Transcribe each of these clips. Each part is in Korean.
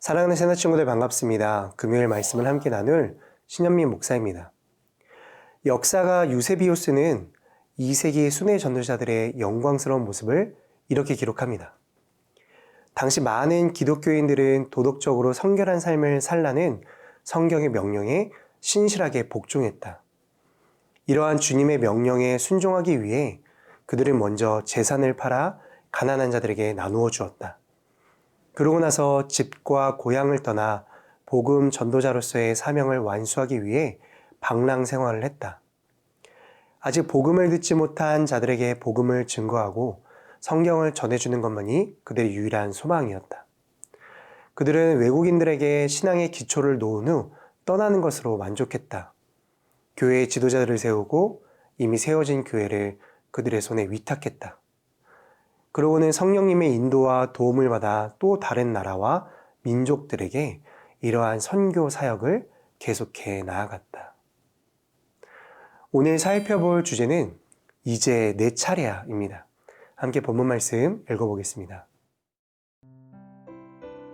사랑하는 새날 친구들 반갑습니다. 금요일 말씀을 함께 나눌 신현민 목사입니다. 역사가 유세비우스는 2세기 순회 전도자들의 영광스러운 모습을 이렇게 기록합니다. 당시 많은 기독교인들은 도덕적으로 성결한 삶을 살라는 성경의 명령에 신실하게 복종했다. 이러한 주님의 명령에 순종하기 위해 그들은 먼저 재산을 팔아 가난한 자들에게 나누어 주었다. 그러고 나서 집과 고향을 떠나 복음 전도자로서의 사명을 완수하기 위해 방랑 생활을 했다. 아직 복음을 듣지 못한 자들에게 복음을 증거하고 성경을 전해주는 것만이 그들의 유일한 소망이었다. 그들은 외국인들에게 신앙의 기초를 놓은 후 떠나는 것으로 만족했다. 교회의 지도자들을 세우고 이미 세워진 교회를 그들의 손에 위탁했다. 그러고는 성령님의 인도와 도움을 받아 또 다른 나라와 민족들에게 이러한 선교 사역을 계속해 나아갔다. 오늘 살펴볼 주제는 이제 내 차례야입니다. 함께 본문 말씀 읽어보겠습니다.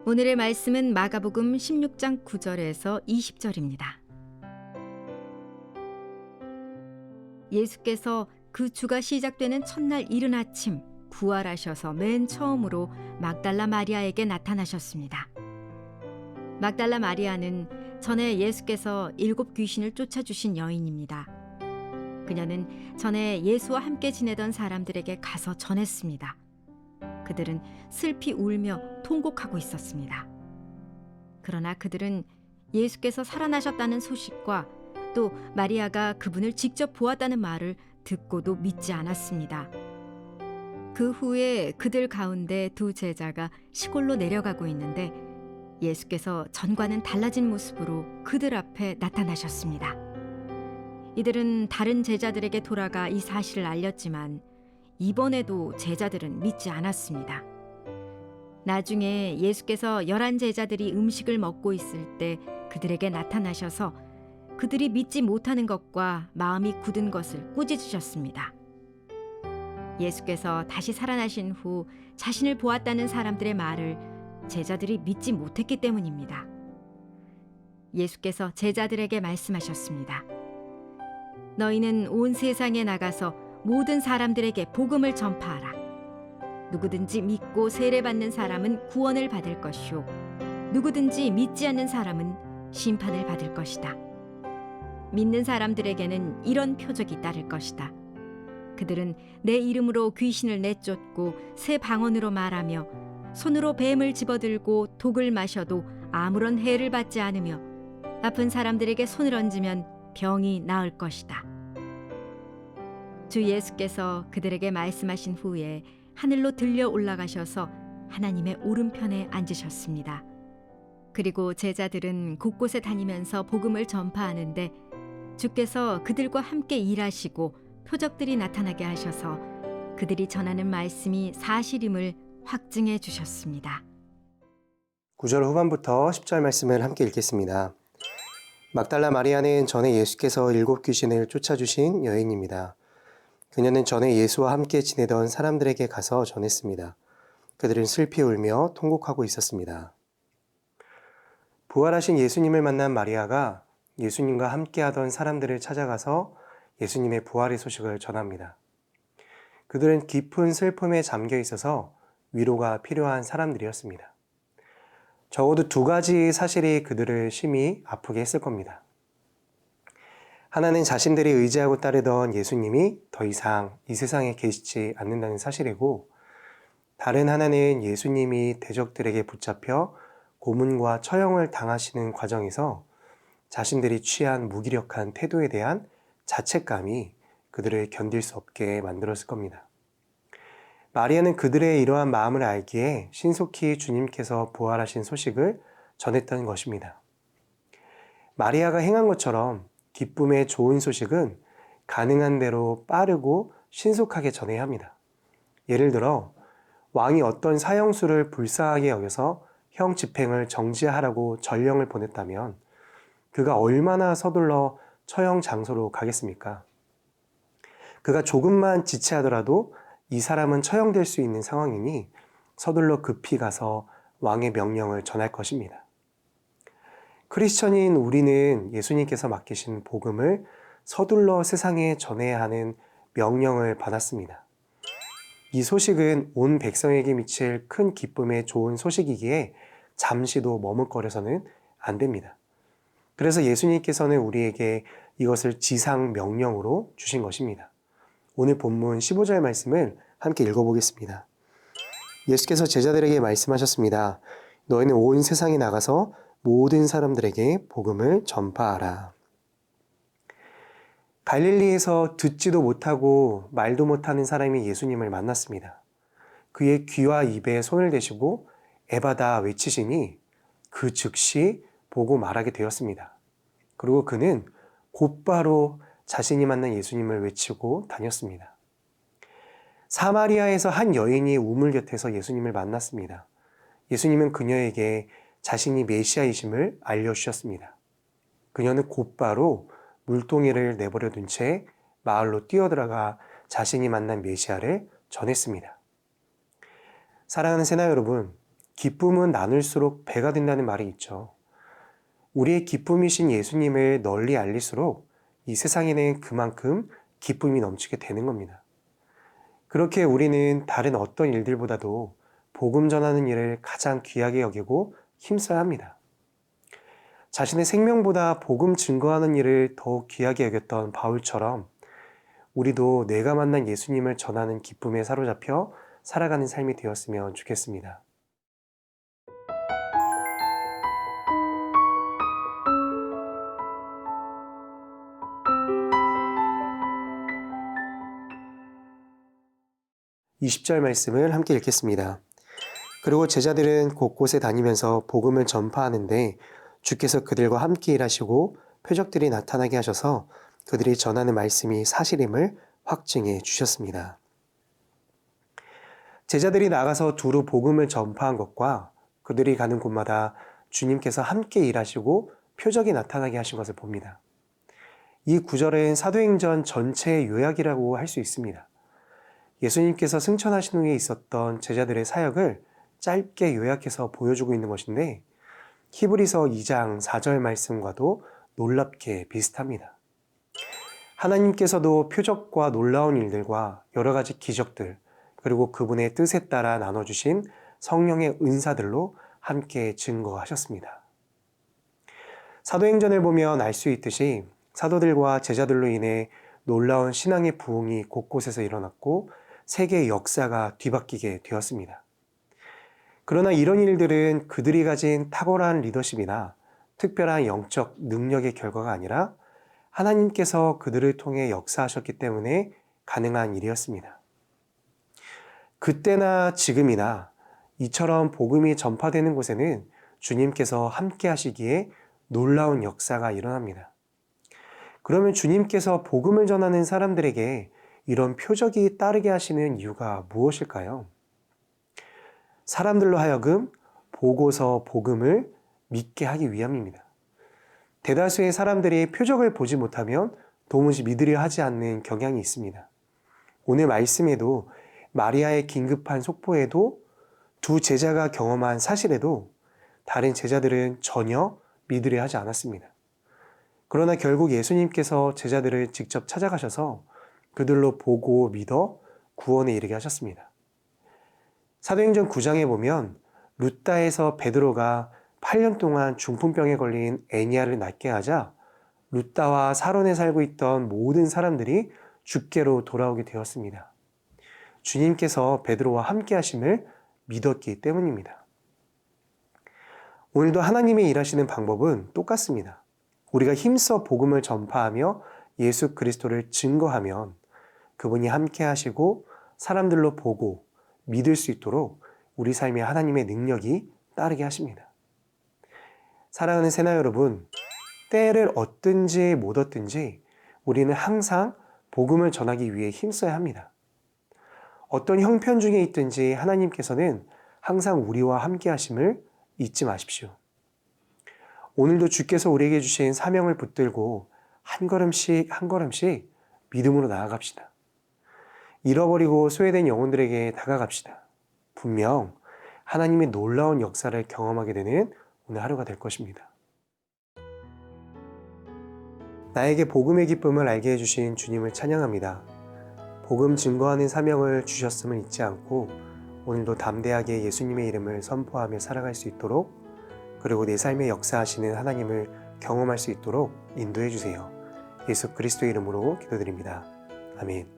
오늘의 말씀은 마가복음 16장 9절에서 20절입니다. 예수께서 그 주가 시작되는 첫날 이른 아침 부활하셔서 맨 처음으로 막달라 마리아에게 나타나셨습니다. 막달라 마리아는 전에 예수께서 7 귀신을 쫓아주신 여인입니다. 그녀는 전에 예수와 함께 지내던 사람들에게 가서 전했습니다. 그들은 슬피 울며 통곡하고 있었습니다. 그러나 그들은 예수께서 살아나셨다는 소식과 또 마리아가 그분을 직접 보았다는 말을 듣고도 믿지 않았습니다. 그 후에 그들 가운데 2 제자가 시골로 내려가고 있는데 예수께서 전과는 달라진 모습으로 그들 앞에 나타나셨습니다. 이들은 다른 제자들에게 돌아가 이 사실을 알렸지만 이번에도 제자들은 믿지 않았습니다. 나중에 예수께서 11 제자들이 음식을 먹고 있을 때 그들에게 나타나셔서 그들이 믿지 못하는 것과 마음이 굳은 것을 꾸짖으셨습니다. 예수께서 다시 살아나신 후 자신을 보았다는 사람들의 말을 제자들이 믿지 못했기 때문입니다. 예수께서 제자들에게 말씀하셨습니다. 너희는 온 세상에 나가서 모든 사람들에게 복음을 전파하라. 누구든지 믿고 세례받는 사람은 구원을 받을 것이요 누구든지 믿지 않는 사람은 심판을 받을 것이다. 믿는 사람들에게는 이런 표적이 따를 것이다. 그들은 내 이름으로 귀신을 내쫓고 새 방언으로 말하며 손으로 뱀을 집어들고 독을 마셔도 아무런 해를 받지 않으며 아픈 사람들에게 손을 얹으면 병이 나을 것이다. 주 예수께서 그들에게 말씀하신 후에 하늘로 들려 올라가셔서 하나님의 오른편에 앉으셨습니다. 그리고 제자들은 곳곳에 다니면서 복음을 전파하는데 주께서 그들과 함께 일하시고 표적들이 나타나게 하셔서 그들이 전하는 말씀이 사실임을 확증해 주셨습니다. 9절 후반부터 10절 말씀을 함께 읽겠습니다. 막달라 마리아는 전에 예수께서 7 귀신을 쫓아주신 여인입니다. 그녀는 전에 예수와 함께 지내던 사람들에게 가서 전했습니다. 그들은 슬피 울며 통곡하고 있었습니다. 부활하신 예수님을 만난 마리아가 예수님과 함께하던 사람들을 찾아가서 예수님의 부활의 소식을 전합니다. 그들은 깊은 슬픔에 잠겨 있어서 위로가 필요한 사람들이었습니다. 적어도 2 가지 사실이 그들을 심히 아프게 했을 겁니다. 하나는 자신들이 의지하고 따르던 예수님이 더 이상 이 세상에 계시지 않는다는 사실이고, 다른 하나는 예수님이 대적들에게 붙잡혀 고문과 처형을 당하시는 과정에서 자신들이 취한 무기력한 태도에 대한 자책감이 그들을 견딜 수 없게 만들었을 겁니다. 마리아는 그들의 이러한 마음을 알기에 신속히 주님께서 부활하신 소식을 전했던 것입니다. 마리아가 행한 것처럼 기쁨의 좋은 소식은 가능한 대로 빠르고 신속하게 전해야 합니다. 예를 들어 왕이 어떤 사형수를 불쌍하게 여겨서 형 집행을 정지하라고 전령을 보냈다면 그가 얼마나 서둘러 처형 장소로 가겠습니까? 그가 조금만 지체하더라도 이 사람은 처형될 수 있는 상황이니 서둘러 급히 가서 왕의 명령을 전할 것입니다. 크리스천인 우리는 예수님께서 맡기신 복음을 서둘러 세상에 전해야 하는 명령을 받았습니다. 이 소식은 온 백성에게 미칠 큰 기쁨의 좋은 소식이기에 잠시도 머뭇거려서는 안 됩니다. 그래서 예수님께서는 우리에게 이것을 지상 명령으로 주신 것입니다. 오늘 본문 15절 말씀을 함께 읽어보겠습니다. 예수께서 제자들에게 말씀하셨습니다. 너희는 온 세상에 나가서 모든 사람들에게 복음을 전파하라. 갈릴리에서 듣지도 못하고 말도 못하는 사람이 예수님을 만났습니다. 그의 귀와 입에 손을 대시고 에바다 외치시니 그 즉시 보고 말하게 되었습니다. 그리고 그는 곧바로 자신이 만난 예수님을 외치고 다녔습니다. 사마리아에서 한 여인이 우물 곁에서 예수님을 만났습니다. 예수님은 그녀에게 자신이 메시아이심을 알려주셨습니다. 그녀는 곧바로 물동이를 내버려 둔 채 마을로 뛰어들어가 자신이 만난 메시아를 전했습니다. 사랑하는 새나 여러분, 기쁨은 나눌수록 배가 된다는 말이 있죠. 우리의 기쁨이신 예수님을 널리 알릴수록 이 세상에는 그만큼 기쁨이 넘치게 되는 겁니다. 그렇게 우리는 다른 어떤 일들보다도 복음 전하는 일을 가장 귀하게 여기고 힘써야 합니다. 자신의 생명보다 복음 증거하는 일을 더욱 귀하게 여겼던 바울처럼 우리도 내가 만난 예수님을 전하는 기쁨에 사로잡혀 살아가는 삶이 되었으면 좋겠습니다. (20절) 말씀을 함께 읽겠습니다. 그리고 제자들은 곳곳에 다니면서 복음을 전파하는데 주께서 그들과 함께 일하시고 표적들이 나타나게 하셔서 그들이 전하는 말씀이 사실임을 확증해 주셨습니다. 제자들이 나가서 두루 복음을 전파한 것과 그들이 가는 곳마다 주님께서 함께 일하시고 표적이 나타나게 하신 것을 봅니다. 이 구절은 사도행전 전체의 요약이라고 할 수 있습니다. 예수님께서 승천하신 후에 있었던 제자들의 사역을 짧게 요약해서 보여주고 있는 것인데 히브리서 2장 4절 말씀과도 놀랍게 비슷합니다. 하나님께서도 표적과 놀라운 일들과 여러 가지 기적들, 그리고 그분의 뜻에 따라 나눠주신 성령의 은사들로 함께 증거하셨습니다. 사도행전을 보면 알 수 있듯이 사도들과 제자들로 인해 놀라운 신앙의 부흥이 곳곳에서 일어났고 세계의 역사가 뒤바뀌게 되었습니다. 그러나 이런 일들은 그들이 가진 탁월한 리더십이나 특별한 영적 능력의 결과가 아니라 하나님께서 그들을 통해 역사하셨기 때문에 가능한 일이었습니다. 그때나 지금이나 이처럼 복음이 전파되는 곳에는 주님께서 함께 하시기에 놀라운 역사가 일어납니다. 그러면 주님께서 복음을 전하는 사람들에게 이런 표적이 따르게 하시는 이유가 무엇일까요? 사람들로 하여금 보고서 복음을 믿게 하기 위함입니다. 대다수의 사람들이 표적을 보지 못하면 도무지 믿으려 하지 않는 경향이 있습니다. 오늘 말씀에도 마리아의 긴급한 속보에도 두 제자가 경험한 사실에도 다른 제자들은 전혀 믿으려 하지 않았습니다. 그러나 결국 예수님께서 제자들을 직접 찾아가셔서 그들로 보고 믿어 구원에 이르게 하셨습니다. 사도행전 9장에 보면 루다에서 베드로가 8년 동안 중풍병에 걸린 애니야를 낫게 하자 루다와 사론에 살고 있던 모든 사람들이 주께로 돌아오게 되었습니다. 주님께서 베드로와 함께 하심을 믿었기 때문입니다. 오늘도 하나님의 일하시는 방법은 똑같습니다. 우리가 힘써 복음을 전파하며 예수 그리스도를 증거하면 그분이 함께 하시고 사람들로 보고 믿을 수 있도록 우리 삶에 하나님의 능력이 따르게 하십니다. 사랑하는 새나 여러분, 때를 얻든지 못 얻든지 우리는 항상 복음을 전하기 위해 힘써야 합니다. 어떤 형편 중에 있든지 하나님께서는 항상 우리와 함께 하심을 잊지 마십시오. 오늘도 주께서 우리에게 주신 사명을 붙들고 한 걸음씩 한 걸음씩 믿음으로 나아갑시다. 잃어버리고 소외된 영혼들에게 다가갑시다. 분명 하나님의 놀라운 역사를 경험하게 되는 오늘 하루가 될 것입니다. 나에게 복음의 기쁨을 알게 해주신 주님을 찬양합니다. 복음 증거하는 사명을 주셨음을 잊지 않고 오늘도 담대하게 예수님의 이름을 선포하며 살아갈 수 있도록, 그리고 내 삶에 역사하시는 하나님을 경험할 수 있도록 인도해 주세요. 예수 그리스도의 이름으로 기도드립니다. 아멘.